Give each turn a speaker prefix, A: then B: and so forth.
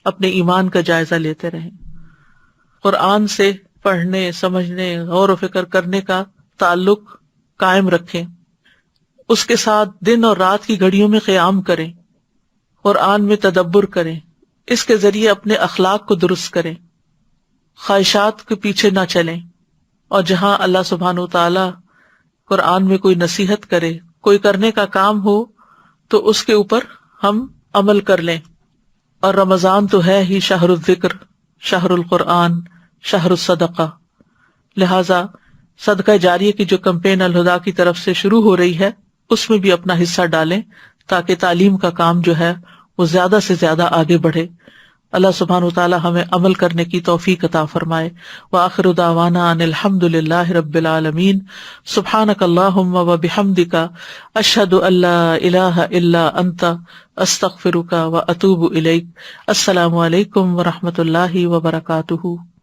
A: اپنے ایمان کا جائزہ لیتے رہیں. قرآن سے پڑھنے، سمجھنے، غور و فکر کرنے کا تعلق قائم رکھیں. اس کے ساتھ دن اور رات کی گھڑیوں میں قیام کریں، قرآن میں تدبر کریں، اس کے ذریعے اپنے اخلاق کو درست کریں، خواہشات کے پیچھے نہ چلیں. اور جہاں اللہ سبحانہ وتعالی قرآن میں کوئی نصیحت کرے، کوئی کرنے کا کام ہو تو اس کے اوپر ہم عمل کر لیں. اور رمضان تو ہے ہی شہر الذکر، شہر القرآن، شہر الصدقہ. لہذا صدقہ جاریہ کی جو کمپین الہدا کی طرف سے شروع ہو رہی ہے اس میں بھی اپنا حصہ ڈالیں تاکہ تعلیم کا کام جو ہے وہ زیادہ سے زیادہ آگے بڑھے. اللہ سبحانہ وتعالی ہمیں عمل کرنے کی توفیق عطا فرمائے. وآخر دعوانا ان الحمد للہ رب العالمین. سبحانک اللہم وبحمدک، اشہد ان لا الہ الا انت، استغفرک واتوب الیک. السلام علیکم ورحمۃ اللہ وبرکاتہ.